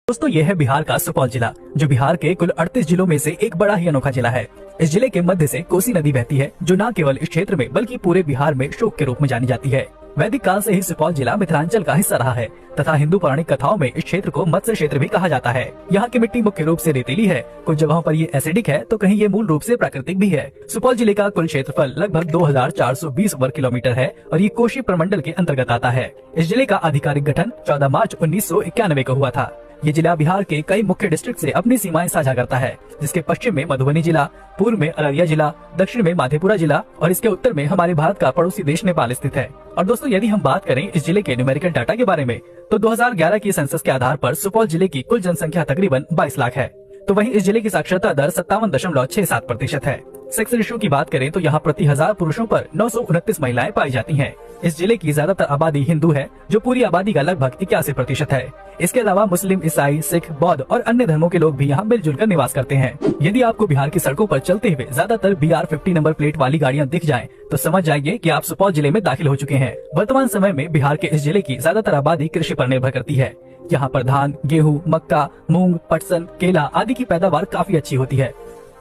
दोस्तों ये है बिहार का सुपौल जिला, जो बिहार के कुल 38 जिलों में से एक बड़ा ही अनोखा जिला है। इस जिले के मध्य से कोसी नदी बहती है, जो न केवल इस क्षेत्र में बल्कि पूरे बिहार में शोक के रूप में जानी जाती है। वैदिक काल से ही सुपौल जिला मिथिलांचल का हिस्सा रहा है तथा हिंदू पौराणिक कथाओं में इस क्षेत्र को मत्स्य क्षेत्र भी कहा जाता है। यहाँ की मिट्टी मुख्य रूप से रेतीली है, कुछ जगहों पर ये एसिडिक है तो कहीं ये मूल रूप से प्राकृतिक भी है। सुपौल जिले का कुल क्षेत्रफल लगभग 2420 वर्ग किलोमीटर है और ये कोशी प्रमंडल के अंतर्गत आता है। इस जिले का आधिकारिक गठन 14 मार्च 1991 को हुआ था। ये जिला बिहार के कई मुख्य डिस्ट्रिक्ट से अपनी सीमाएं साझा करता है, जिसके पश्चिम में मधुबनी जिला, पूर्व में अररिया जिला, दक्षिण में मधेपुरा जिला और इसके उत्तर में हमारे भारत का पड़ोसी देश नेपाल स्थित है। और दोस्तों यदि हम बात करें इस जिले के न्यूमेरिकल डाटा के बारे में तो 2011 की सेंसस के आधार पर सुपौल जिले की कुल जनसंख्या तकरीबन 22 लाख है। तो वहीं इस जिले की साक्षरता दर 57.67% है। सेक्स रेशियो की बात करें तो यहाँ प्रति 1000 पुरुषों पर 929 महिलाएं पाई जाती हैं। इस जिले की ज्यादातर आबादी हिंदू है, जो पूरी आबादी का लगभग 81% है। इसके अलावा मुस्लिम, ईसाई, सिख, बौद्ध और अन्य धर्मों के लोग भी यहाँ मिलजुल कर निवास करते हैं। यदि आपको बिहार की सड़कों पर चलते हुए ज्यादातर BR50 नंबर प्लेट वाली गाड़ियाँ दिख जाएं, तो समझ जाइए कि आप सुपौल जिले में दाखिल हो चुके हैं। वर्तमान समय में बिहार के इस जिले की ज्यादातर आबादी कृषि पर निर्भर करती है। यहाँ पर धान, गेहूँ, मक्का, मूंग, पटसन, केला आदि की पैदावार काफी अच्छी होती है।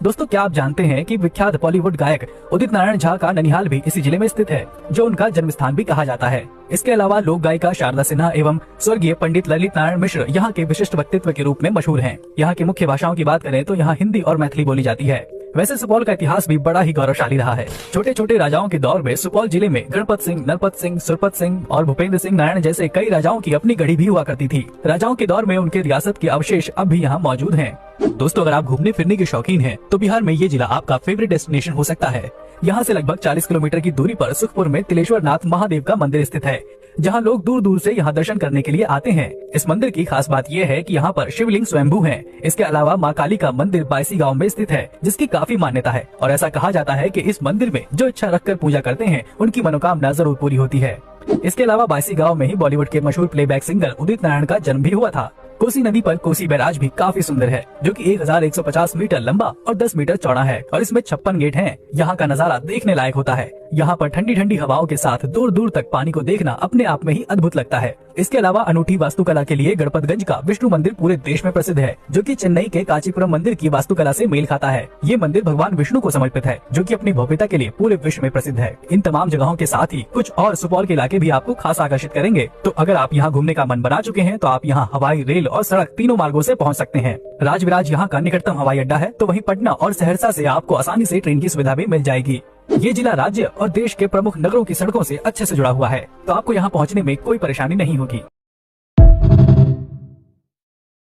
दोस्तों क्या आप जानते हैं कि विख्यात बॉलीवुड गायक उदित नारायण झा का ननिहाल भी इसी जिले में स्थित है, जो उनका जन्म स्थान भी कहा जाता है। इसके अलावा लोक गायिका शारदा सिन्हा एवं स्वर्गीय पंडित ललित नारायण मिश्र यहाँ के विशिष्ट व्यक्तित्व के रूप में मशहूर हैं। यहाँ की मुख्य भाषाओं की बात करें तो यहाँ हिंदी और मैथिली बोली जाती है। वैसे सुपौल का इतिहास भी बड़ा ही गौरवशाली रहा है। छोटे छोटे राजाओं के दौर में सुपौल जिले में गणपत सिंह, नरपत सिंह, सुरपत सिंह और भूपेंद्र सिंह नारायण जैसे कई राजाओं की अपनी गढ़ी भी हुआ करती थी। राजाओं के दौर में उनके रियासत के अवशेष अब भी यहाँ मौजूद हैं। दोस्तों अगर आप घूमने फिरने के शौकीन हैं, तो बिहार में ये जिला आपका फेवरेट डेस्टिनेशन हो सकता है। यहाँ से लगभग 40 किलोमीटर की दूरी पर सुखपुर में तिलेश्वर नाथ महादेव का मंदिर स्थित है, जहाँ लोग दूर दूर से यहाँ दर्शन करने के लिए आते हैं। इस मंदिर की खास बात यह है कि यहाँ पर शिवलिंग स्वयंभू हैं। इसके अलावा माँ काली का मंदिर बायसी गांव में स्थित है, जिसकी काफी मान्यता है और ऐसा कहा जाता है कि इस मंदिर में जो इच्छा रखकर पूजा करते हैं, उनकी मनोकामना जरूर पूरी होती है। इसके अलावा बायसी गांव में ही बॉलीवुड के मशहूर प्लेबैक सिंगर उदित नारायण का जन्म भी हुआ था। कोसी नदी पर कोसी बैराज भी काफी सुंदर है, जो कि 1150 मीटर लंबा और 10 मीटर चौड़ा है और इसमें 56 गेट हैं। यहाँ का नजारा देखने लायक होता है। यहाँ पर ठंडी ठंडी हवाओं के साथ दूर दूर तक पानी को देखना अपने आप में ही अद्भुत लगता है। इसके अलावा अनूठी वास्तुकला के लिए गणपतगंज का विष्णु मंदिर पूरे देश में प्रसिद्ध है, जो कि चेन्नई के कांचीपुरम मंदिर की वास्तुकला से मेल खाता है। ये मंदिर भगवान विष्णु को समर्पित है, जो कि अपनी भव्यता के लिए पूरे विश्व में प्रसिद्ध है। इन तमाम जगहों के साथ ही कुछ और सुपौल के इलाके भी आपको खास आकर्षित करेंगे। तो अगर आप यहाँ घूमने का मन बना चुके हैं, तो आप यहाँ हवाई, रेल और सड़क तीनों मार्गों से पहुँच सकते हैं। राजविराज यहाँ का निकटतम हवाई अड्डा है, तो वहीं पटना और सहरसा से आपको आसानी से ट्रेन की सुविधा भी मिल जाएगी। ये जिला राज्य और देश के प्रमुख नगरों की सड़कों से अच्छे से जुड़ा हुआ है, तो आपको यहाँ पहुँचने में कोई परेशानी नहीं होगी।